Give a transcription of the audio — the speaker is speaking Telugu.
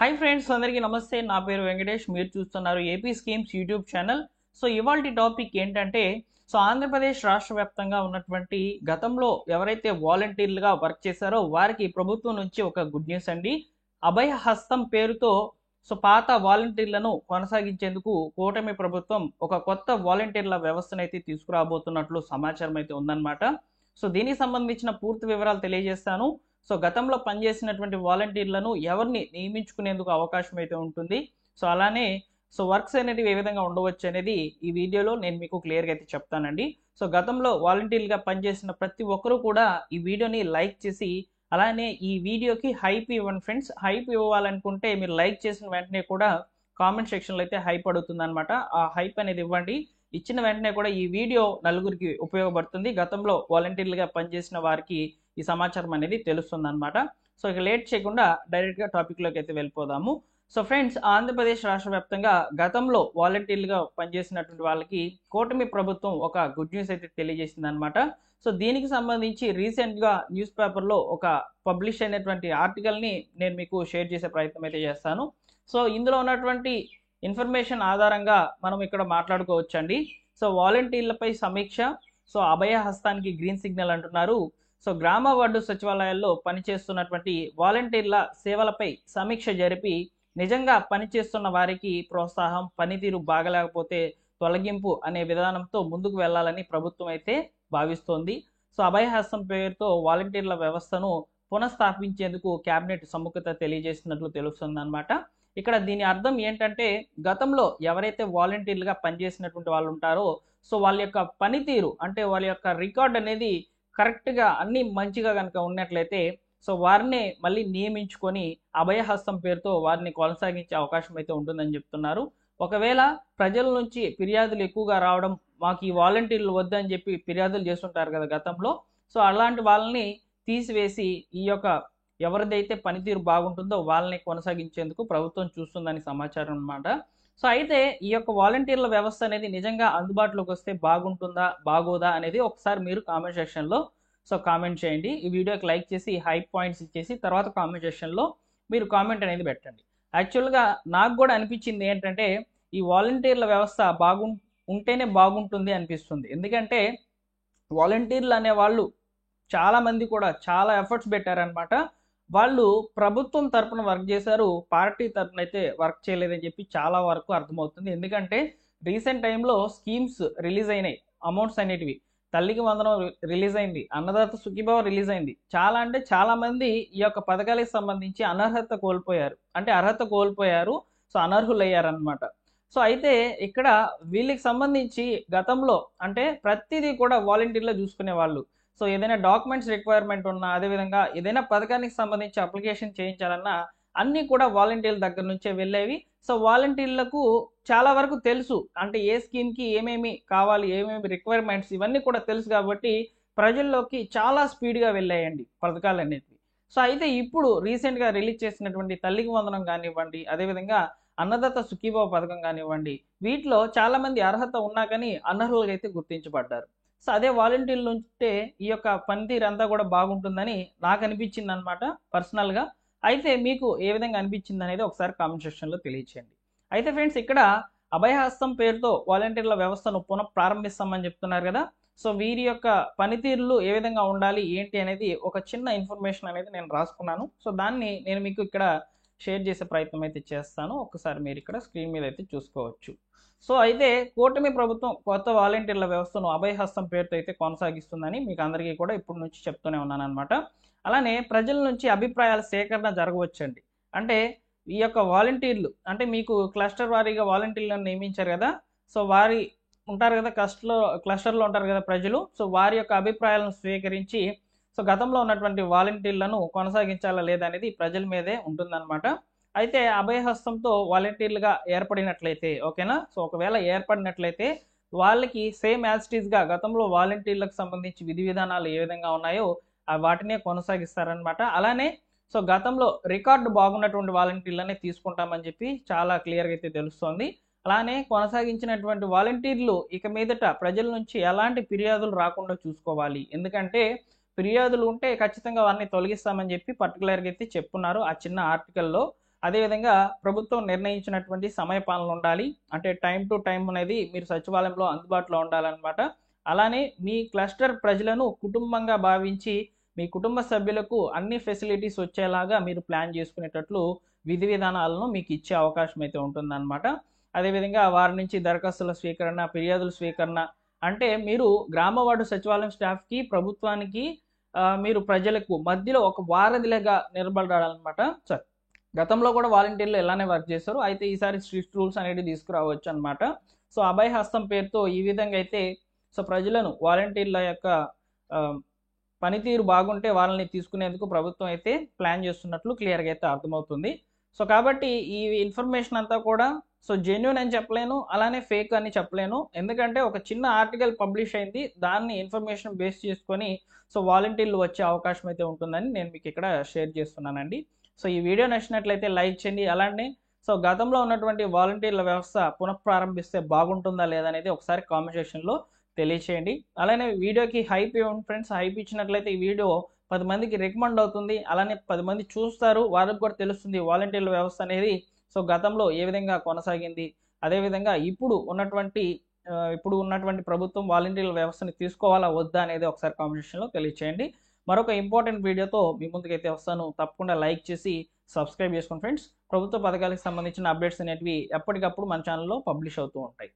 హాయ్ ఫ్రెండ్స్, అందరికీ నమస్తే. నా పేరు వెంకటేష్. మీరు చూస్తున్నారు AP schemes YouTube channel. So ఇవాల్టి టాపిక్ ఏంటంటే, ఆంధ్రప్రదేశ్ రాష్ట్ర వ్యాప్తంగా ఉన్నటువంటి గతంలో ఎవరైతే వాలంటీర్లుగా వర్క్ చేశారో వారికి ప్రభుత్వం నుంచి ఒక గుడ్ న్యూస్ అండి. అభయ హస్తం పేరుతో పాత వాలంటీర్లను కొనసాగించేందుకు కూటమి ప్రభుత్వం ఒక కొత్త వాలంటీర్ల వ్యవస్థను అయితే తీసుకురాబోతున్నట్లు సమాచారం అయితే ఉందన్నమాట. దీనికి సంబంధించిన పూర్తి వివరాలు తెలియజేస్తాను. గతంలో పనిచేసినటువంటి వాలంటీర్లను ఎవరిని నియమించుకునేందుకు అవకాశం అయితే ఉంటుంది. అలానే వర్క్స్ అనేవి ఏ విధంగా ఉండవచ్చు అనేది ఈ వీడియోలో నేను మీకు క్లియర్గా అయితే చెప్తానండి. గతంలో వాలంటీర్లుగా పనిచేసిన ప్రతి ఒక్కరూ కూడా ఈ వీడియోని లైక్ చేసి, అలానే ఈ వీడియోకి హైప్ ఇవ్వండి ఫ్రెండ్స్. హైప్ ఇవ్వాలనుకుంటే మీరు లైక్ చేసిన వెంటనే కూడా కామెంట్ సెక్షన్లో అయితే హైప్ అడుగుతుంది అనమాట. ఆ హైప్ అనేది ఇవ్వండి. ఇచ్చిన వెంటనే కూడా ఈ వీడియో నలుగురికి ఉపయోగపడుతుంది. గతంలో వాలంటీర్లుగా పనిచేసిన వారికి ఈ సమాచారం అనేది తెలుస్తుంది అనమాట. ఇక లేట్ చేయకుండా డైరెక్ట్గా టాపిక్లోకి అయితే వెళ్ళిపోదాము. ఫ్రెండ్స్, ఆంధ్రప్రదేశ్ రాష్ట్ర వ్యాప్తంగా గతంలో వాలంటీర్లుగా పనిచేసినటువంటి వాళ్ళకి కూటమి ప్రభుత్వం ఒక గుడ్ న్యూస్ అయితే తెలియజేసింది అనమాట. దీనికి సంబంధించి రీసెంట్గా న్యూస్ పేపర్లో ఒక పబ్లిష్ అయినటువంటి ఆర్టికల్ని నేను మీకు షేర్ చేసే ప్రయత్నం అయితే చేస్తాను. ఇందులో ఉన్నటువంటి ఇన్ఫర్మేషన్ ఆధారంగా మనం ఇక్కడ మాట్లాడుకోవచ్చండి. వాలంటీర్లపై సమీక్ష, అభయ హస్తానికి గ్రీన్ సిగ్నల్ అంటున్నారు. గ్రామ వార్డు సచివాలయాల్లో పనిచేస్తున్నటువంటి వాలంటీర్ల సేవలపై సమీక్ష జరిపి నిజంగా పనిచేస్తున్న వారికి ప్రోత్సాహం, పనితీరు బాగలేకపోతే తొలగింపు అనే విధానంతో ముందుకు వెళ్లాలని ప్రభుత్వం అయితే భావిస్తోంది. అభయ హస్తం పేరుతో వాలంటీర్ల వ్యవస్థను పునఃస్థాపించేందుకు కేబినెట్ సముఖత తెలియజేసినట్లు తెలుస్తుంది అనమాట. ఇక్కడ దీని అర్థం ఏంటంటే, గతంలో ఎవరైతే వాలంటీర్లుగా పనిచేసినటువంటి వాళ్ళు ఉంటారో వాళ్ళ యొక్క పనితీరు అంటే వాళ్ళ యొక్క రికార్డ్ అనేది కరెక్ట్గా అన్ని మంచిగా కనుక ఉన్నట్లయితే వారినే మళ్ళీ నియమించుకొని అభయహస్తం పేరుతో వారిని కొనసాగించే అవకాశం అయితే ఉంటుందని చెప్తున్నారు. ఒకవేళ ప్రజల నుంచి ఫిర్యాదులు ఎక్కువగా రావడం, మాకు ఈ వాలంటీర్లు వద్దని చెప్పి ఫిర్యాదులు చేస్తుంటారు కదా గతంలో, అలాంటి వాళ్ళని తీసివేసి ఈ యొక్క ఎవరిదైతే పనితీరు బాగుంటుందో వాళ్ళని కొనసాగించేందుకు ప్రభుత్వం చూస్తుందని సమాచారం అన్నమాట. అయితే ఈ యొక్క వాలంటీర్ల వ్యవస్థ అనేది నిజంగా అందుబాటులోకి వస్తే బాగుంటుందా బాగోదా అనేది ఒకసారి మీరు కామెంట్ సెక్షన్లో కామెంట్ చేయండి. ఈ వీడియోకి లైక్ చేసి హైప్ పాయింట్స్ ఇచ్చేసి తర్వాత కామెంట్ సెక్షన్లో మీరు కామెంట్ అనేది పెట్టండి. యాక్చువల్గా నాకు కూడా అనిపించింది ఏంటంటే, ఈ వాలంటీర్ల వ్యవస్థ ఉంటేనే బాగుంటుంది అనిపిస్తుంది. ఎందుకంటే వాలంటీర్లు అనే వాళ్ళు చాలామంది కూడా చాలా ఎఫర్ట్స్ పెట్టారనమాట. వాళ్ళు ప్రభుత్వం తరపున వర్క్ చేశారు, పార్టీ తరపున అయితే వర్క్ చేయలేదని చెప్పి చాలా వరకు అర్థమవుతుంది. ఎందుకంటే రీసెంట్ టైంలో స్కీమ్స్ రిలీజ్ అయినాయి, అమౌంట్స్ అనేటివి. తల్లికి వందనం రిలీజ్ అయింది, అన్నదాత సుఖీభావ రిలీజ్ అయింది. చాలా అంటే చాలా మంది ఈ యొక్క పథకాలకు సంబంధించి అర్హత కోల్పోయారు, అనర్హులయ్యారనమాట. అయితే ఇక్కడ వీళ్ళకి సంబంధించి గతంలో అంటే ప్రతిదీ కూడా వాలంటీర్లో చూసుకునే వాళ్ళు. ఏదైనా డాక్యుమెంట్స్ రిక్వైర్మెంట్ ఉన్నా, అదేవిధంగా ఏదైనా పథకానికి సంబంధించి అప్లికేషన్ చేయించాలన్నా అన్నీ కూడా వాలంటీర్ల దగ్గర నుంచే వెళ్ళేవి. వాలంటీర్లకు చాలా వరకు తెలుసు, అంటే ఏ స్కీమ్కి ఏమేమి కావాలి, ఏమేమి రిక్వైర్మెంట్స్ ఇవన్నీ కూడా తెలుసు కాబట్టి ప్రజల్లోకి చాలా స్పీడ్గా వెళ్ళాయండి పథకాలు అనేవి. అయితే ఇప్పుడు రీసెంట్గా రిలీజ్ చేసినటువంటి తల్లికి వందనం కానివ్వండి, అదేవిధంగా అన్నదాత సుఖీభావ పథకం కానివ్వండి, వీటిలో చాలామంది అర్హత ఉన్నా కానీ అనర్హులుగా అయితే గుర్తించబడ్డారు. అదే వాలంటీర్లు ఉంటే ఈ యొక్క పనితీరు అంతా కూడా బాగుంటుందని నాకు అనిపించింది అనమాట పర్సనల్గా. అయితే మీకు ఏ విధంగా అనిపించింది అనేది ఒకసారి కామెంట్ సెక్షన్లో తెలియచేయండి. అయితే ఫ్రెండ్స్, ఇక్కడ అభయహస్తం పేరుతో వాలంటీర్ల వ్యవస్థను పునః ప్రారంభిస్తామని చెప్తున్నారు కదా. వీరి యొక్క పనితీరులు ఏ విధంగా ఉండాలి ఏంటి అనేది ఒక చిన్న ఇన్ఫర్మేషన్ అనేది నేను రాసుకున్నాను. దాన్ని నేను మీకు ఇక్కడ షేర్ చేసే ప్రయత్నం అయితే చేస్తాను. ఒకసారి మీరు ఇక్కడ స్క్రీన్ మీద అయితే చూసుకోవచ్చు. అయితే కూటమి ప్రభుత్వం కొత్త వాలంటీర్ల వ్యవస్థను అభయహస్తం పేరుతో అయితే కొనసాగిస్తుందని మీకు అందరికీ కూడా ఇప్పటి నుంచి చెప్తూనే ఉన్నాను అనమాట. అలానే ప్రజల నుంచి అభిప్రాయాల సేకరణ జరగవచ్చండి. అంటే ఈ యొక్క వాలంటీర్లు అంటే మీకు క్లస్టర్ వారీగా వాలంటీర్లను నియమించారు కదా. వారి ఉంటారు కదా, క్లస్టర్లో ఉంటారు కదా ప్రజలు. వారి యొక్క అభిప్రాయాలను స్వీకరించి గతంలో ఉన్నటువంటి వాలంటీర్లను కొనసాగించాలా లేదా అనేది ప్రజల మీదే ఉంటుందన్నమాట. అయితే అభయహస్తంతో వాలంటీర్లుగా ఏర్పడినట్లయితే ఓకేనా. ఒకవేళ ఏర్పడినట్లయితే వాళ్ళకి సేమ్ యాజ్ ఇట్ ఈస్గా గతంలో వాలంటీర్లకు సంబంధించి విధి విధానాలు ఏ విధంగా ఉన్నాయో వాటినే కొనసాగిస్తారనమాట. అలానే గతంలో రికార్డు బాగున్నటువంటి వాలంటీర్లనే తీసుకుంటామని చెప్పి చాలా క్లియర్గా అయితే తెలుస్తోంది. అలానే కొనసాగించినటువంటి వాలంటీర్లు ఇక మీదట ప్రజల నుంచి ఎలాంటి ఫిర్యాదులు రాకుండా చూసుకోవాలి. ఎందుకంటే ఫిర్యాదులు ఉంటే ఖచ్చితంగా వారిని తొలగిస్తామని చెప్పి పర్టికులర్గా అయితే చెప్పున్నారు ఆ చిన్న ఆర్టికల్లో. అదేవిధంగా ప్రభుత్వం నిర్ణయించినటువంటి సమయపాలన ఉండాలి. అంటే టైం టు టైం అనేది మీరు సచివాలయంలో అందుబాటులో ఉండాలన్నమాట. అలానే మీ క్లస్టర్ ప్రజలను కుటుంబంగా భావించి మీ కుటుంబ సభ్యులకు అన్ని ఫెసిలిటీస్ వచ్చేలాగా మీరు ప్లాన్ చేసుకునేటట్లు విధి విధానాలను మీకు ఇచ్చే అవకాశం అయితే ఉంటుందన్నమాట. అదేవిధంగా వారి నుంచి దరఖాస్తుల స్వీకరణ, ఫిర్యాదుల స్వీకరణ, అంటే మీరు గ్రామ వార్డు సచివాలయం స్టాఫ్కి, ప్రభుత్వానికి మీరు ప్రజలకు మధ్యలో ఒక వారధిలాగా నిలబడాలన్నమాట. సరే, గతంలో కూడా వాలంటీర్లు ఇలానే వర్క్ చేశారు. అయితే ఈసారి స్ట్రిక్ట్ రూల్స్ అనేవి తీసుకురావచ్చు అనమాట. సో అభయ హస్తం పేరుతో ఈ విధంగా అయితే సో ప్రజలను వాలంటీర్ల యొక్క పనితీరు బాగుంటే వాళ్ళని తీసుకునేందుకు ప్రభుత్వం అయితే ప్లాన్ చేస్తున్నట్లు క్లియర్గా అయితే అర్థమవుతుంది. సో కాబట్టి ఈ ఇన్ఫర్మేషన్ అంతా కూడా సో జెన్యూన్ అని చెప్పలేను, అలానే ఫేక్ అని చెప్పలేను. ఎందుకంటే ఒక చిన్న ఆర్టికల్ పబ్లిష్ అయింది, దాన్ని ఇన్ఫర్మేషన్ బేస్ చేసుకొని సో వాలంటీర్లు వచ్చే అవకాశం అయితే ఉంటుందని నేను మీకు ఇక్కడ షేర్ చేస్తున్నానండి. సో ఈ వీడియో నచ్చినట్లయితే లైక్ చేయండి. అలానే సో గతంలో ఉన్నటువంటి వాలంటీర్ల వ్యవస్థ పునఃప్రారంభిస్తే బాగుంటుందా లేదా అనేది ఒకసారి కామెంట్ సెక్షన్లో తెలియచేయండి. అలానే వీడియోకి హైప్ ఇవ్వండి ఫ్రెండ్స్. హైప్ ఇచ్చినట్లయితే ఈ వీడియో 10 మందికి రికమెండ్ అవుతుంది. అలానే 10 మంది చూస్తారు, వారికి కూడా తెలుస్తుంది వాలంటీర్ల వ్యవస్థ అనేది సో గతంలో ఏ విధంగా కొనసాగింది, అదేవిధంగా ఇప్పుడు ఉన్నటువంటి ప్రభుత్వం వాలంటీర్ల వ్యవస్థని తీసుకోవాలా వద్దా అనేది ఒకసారి కామెంట్ సెక్షన్లో తెలియచేయండి. మరొక ఇంపార్టెంట్ వీడియోతో మీ ముందుకైతే వస్తాను. తప్పకుండా లైక్ చేసి సబ్స్క్రైబ్ చేసుకోండి ఫ్రెండ్స్. ప్రభుత్వ పథకాలకు సంబంధించిన అప్డేట్స్ అనేటివి ఎప్పటికప్పుడు మన ఛానల్లో పబ్లిష్ అవుతూ ఉంటాయి.